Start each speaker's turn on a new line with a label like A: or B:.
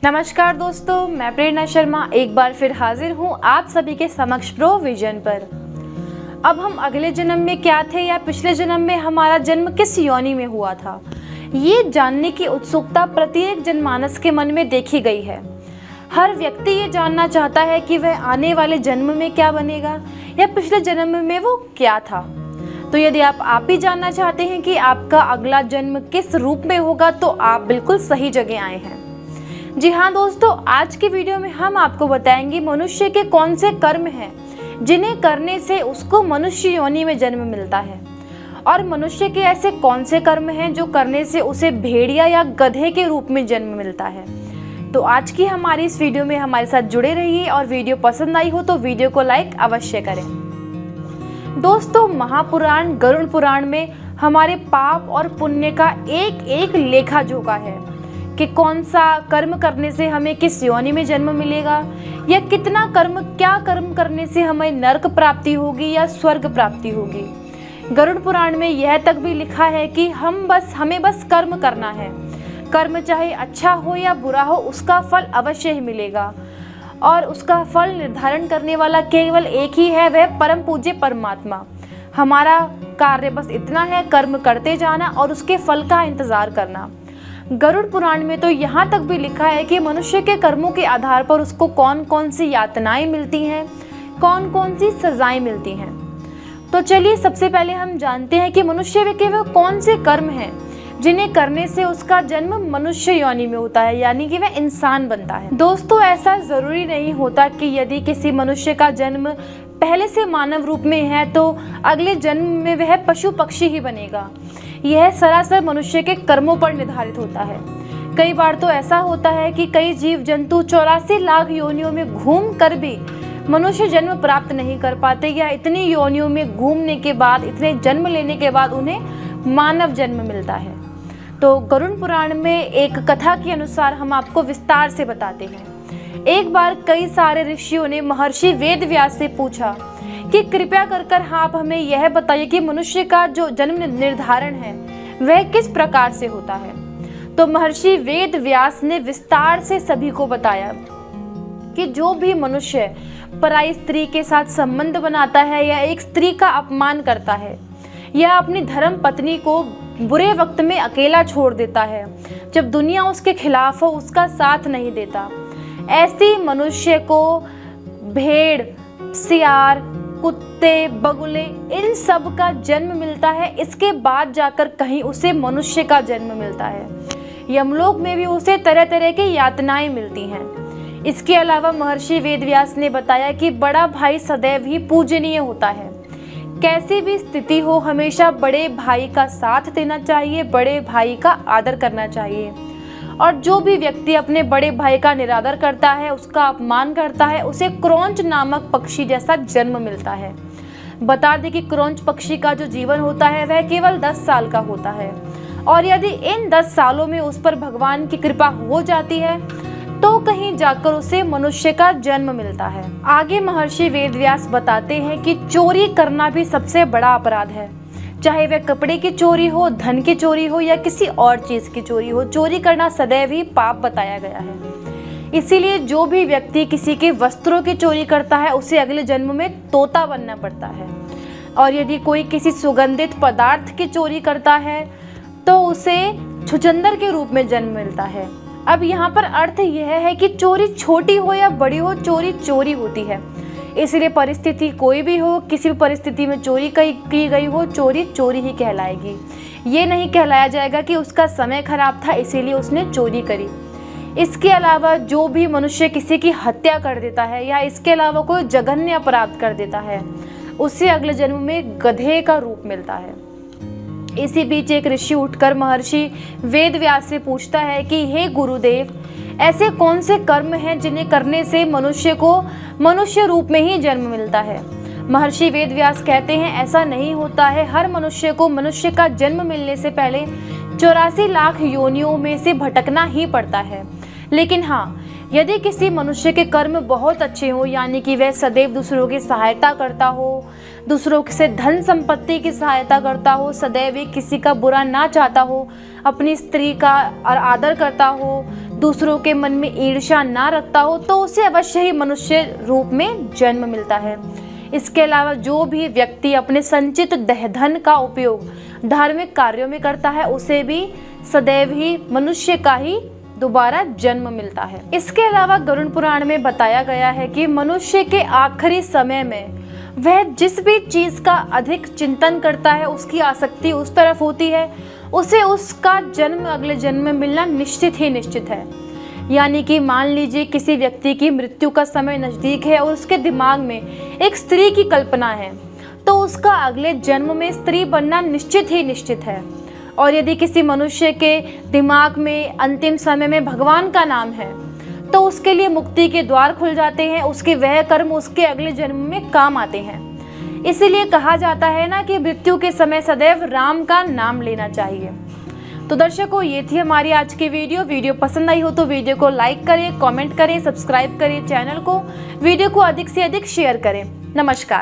A: नमस्कार दोस्तों, मैं प्रेरणा शर्मा एक बार फिर हाजिर हूँ आप सभी के समक्ष प्रोविजन पर। अब हम अगले जन्म में क्या थे या पिछले जन्म में हमारा जन्म किस योनि में हुआ था, ये जानने की उत्सुकता प्रत्येक जनमानस के मन में देखी गई है। हर व्यक्ति ये जानना चाहता है कि वह आने वाले जन्म में क्या बनेगा या पिछले जन्म में वो क्या था। तो यदि आप ही जानना चाहते हैं कि आपका अगला जन्म किस रूप में होगा तो आप बिल्कुल सही जगह आए हैं। जी हाँ दोस्तों, आज की वीडियो में हम आपको बताएंगे मनुष्य के कौन से कर्म हैं जिन्हें करने से उसको मनुष्य योनि में जन्म मिलता है, और मनुष्य के ऐसे कौन से कर्म हैं जो करने से उसे भेड़िया या गधे के रूप में जन्म मिलता है। तो आज की हमारी इस वीडियो में हमारे साथ जुड़े रहिए, और वीडियो पसंद आई हो तो वीडियो को लाइक अवश्य करें। दोस्तों, महापुराण गरुड़ पुराण में हमारे पाप और पुण्य का एक एक लेखा जोखा है कि कौन सा कर्म करने से हमें किस योनि में जन्म मिलेगा, या कितना क्या कर्म करने से हमें नरक प्राप्ति होगी या स्वर्ग प्राप्ति होगी। गरुड़ पुराण में यह तक भी लिखा है कि हमें बस कर्म करना है। कर्म चाहे अच्छा हो या बुरा हो, उसका फल अवश्य ही मिलेगा, और उसका फल निर्धारण करने वाला केवल एक ही है, वह परम पूज्य परमात्मा। हमारा कार्य बस इतना है, कर्म करते जाना और उसके फल का इंतजार करना। गरुड़ पुराण में तो यहाँ तक भी लिखा है कि मनुष्य के कर्मों के आधार पर उसको कौन कौन सी यातनाएं मिलती हैं, कौन कौन सी सजाएं मिलती हैं। तो चलिए सबसे पहले हम जानते हैं कि मनुष्य के वह कौन से कर्म हैं जिन्हें करने से उसका जन्म मनुष्य योनि में होता है, यानी कि वह इंसान बनता है। दोस्तों, ऐसा जरूरी नहीं होता कि यदि किसी मनुष्य का जन्म पहले से मानव रूप में है तो अगले जन्म में वह पशु पक्षी ही बनेगा। यह सरासर मनुष्य के कर्मों पर निर्धारित होता है। कई बार तो ऐसा होता है कि कई जीव जंतु 84 लाख योनियों में घूम कर भी मनुष्य जन्म प्राप्त नहीं कर पाते, या इतनी योनियों में घूमने के बाद, इतने जन्म लेने के बाद उन्हें मानव जन्म मिलता है। तो गरुड़ पुराण में एक कथा के अनुसार हम आपको विस्तार से बताते हैं। एक बार कई सारे ऋषियों ने महर्षि वेद व्यास से पूछा कि कृपया कर आप हमें यह बताइए कि मनुष्य का जो जन्म निर्धारण है वह किस प्रकार से होता है। तो महर्षि वेद व्यास ने विस्तार से सभी को बताया कि जो भी मनुष्य पराई स्त्री के साथ संबंध बनाता है, या एक स्त्री का अपमान करता है, या अपनी धर्म पत्नी को बुरे वक्त में अकेला छोड़ देता है, जब दुनिया उसके खिलाफ हो, उसका साथ नहीं देता, ऐसी मनुष्य को भेड़, सियार, कुत्ते, बगुले, इन सब का जन्म मिलता है। इसके बाद जाकर कहीं उसे मनुष्य का जन्म मिलता है। यमलोक में भी उसे तरह तरह की यातनाएं मिलती हैं। इसके अलावा महर्षि वेदव्यास ने बताया कि बड़ा भाई सदैव ही पूजनीय होता है। कैसी भी स्थिति हो, हमेशा बड़े भाई का साथ देना चाहिए, बड़े भाई का आदर करना चाहिए। और जो भी व्यक्ति अपने बड़े भाई का निरादर करता है, उसका अपमान करता है, उसे क्रौंच नामक पक्षी जैसा जन्म मिलता है। बता दें कि क्रौंच पक्षी का जो जीवन होता है वह केवल 10 साल का होता है, और यदि इन 10 सालों में उस पर भगवान की कृपा हो जाती है तो कहीं जाकर उसे मनुष्य का जन्म मिलता है। आगे महर्षि वेदव्यास बताते हैं कि चोरी करना भी सबसे बड़ा अपराध है, चाहे वह कपड़े की चोरी हो, धन की चोरी हो, या किसी और चीज की चोरी हो। चोरी करना सदैव ही पाप बताया गया है। इसीलिए जो भी व्यक्ति किसी के वस्त्रों की चोरी करता है उसे अगले जन्म में तोता बनना पड़ता है, और यदि कोई किसी सुगंधित पदार्थ की चोरी करता है तो उसे छुछंदर के रूप में जन्म मिलता है। अब यहाँ पर अर्थ यह है कि चोरी छोटी हो या बड़ी हो, चोरी चोरी होती है। इसलिए परिस्थिति कोई भी हो, किसी भी परिस्थिति में चोरी की गई हो, चोरी चोरी ही कहलाएगी। ये नहीं कहलाया जाएगा कि उसका समय खराब था इसीलिए उसने चोरी करी। इसके अलावा जो भी मनुष्य किसी की हत्या कर देता है, या इसके अलावा कोई जघन्य अपराध कर देता है, उसे अगले जन्म में गधे का रूप मिलता है। इसी बीच एक ऋषि उठकर महर्षि वेदव्यास से पूछता है कि हे गुरुदेव, ऐसे कौन से कर्म हैं जिन्हें करने से मनुष्य को मनुष्य रूप में ही जन्म मिलता है। महर्षि वेदव्यास कहते हैं, ऐसा नहीं होता है। हर मनुष्य को मनुष्य का जन्म मिलने से पहले 84 लाख योनियों में से भटकना ही पड़ता है। लेकिन हाँ, यदि किसी मनुष्य के कर्म बहुत अच्छे हो, यानी कि वह सदैव दूसरों की सहायता करता हो, दूसरों से धन संपत्ति की सहायता करता हो, सदैव किसी का बुरा ना चाहता हो, अपनी स्त्री का आदर करता हो, दूसरों के मन में ईर्ष्या ना रखता हो तो उसे अवश्य ही मनुष्य रूप में जन्म मिलता है। इसके अलावा जो भी व्यक्ति अपने संचित धन का उपयोग धार्मिक कार्यों में करता है उसे भी सदैव ही मनुष्य का ही दोबारा जन्म मिलता है। इसके अलावा गरुड़ पुराण में बताया गया है कि मनुष्य के आखिरी समय में वह जिस भी चीज का अधिक चिंतन करता है, उसकी आसक्ति उस तरफ होती है, उसे उसका जन्म अगले जन्म में मिलना निश्चित ही निश्चित है। यानी कि मान लीजिए किसी व्यक्ति की मृत्यु का समय नज़दीक है और उसके दिमाग में एक स्त्री की कल्पना है, तो उसका अगले जन्म में स्त्री बनना निश्चित ही निश्चित है। और यदि किसी मनुष्य के दिमाग में अंतिम समय में भगवान का नाम है तो उसके लिए मुक्ति के द्वार खुल जाते हैं, उसके वह कर्म उसके अगले जन्म में काम आते हैं। इसीलिए कहा जाता है ना कि मृत्यु के समय सदैव राम का नाम लेना चाहिए। तो दर्शकों, ये थी हमारी आज की वीडियो पसंद आई हो तो वीडियो को लाइक करें, कमेंट करें, सब्सक्राइब करें चैनल को, वीडियो को अधिक से अधिक शेयर करें। नमस्कार।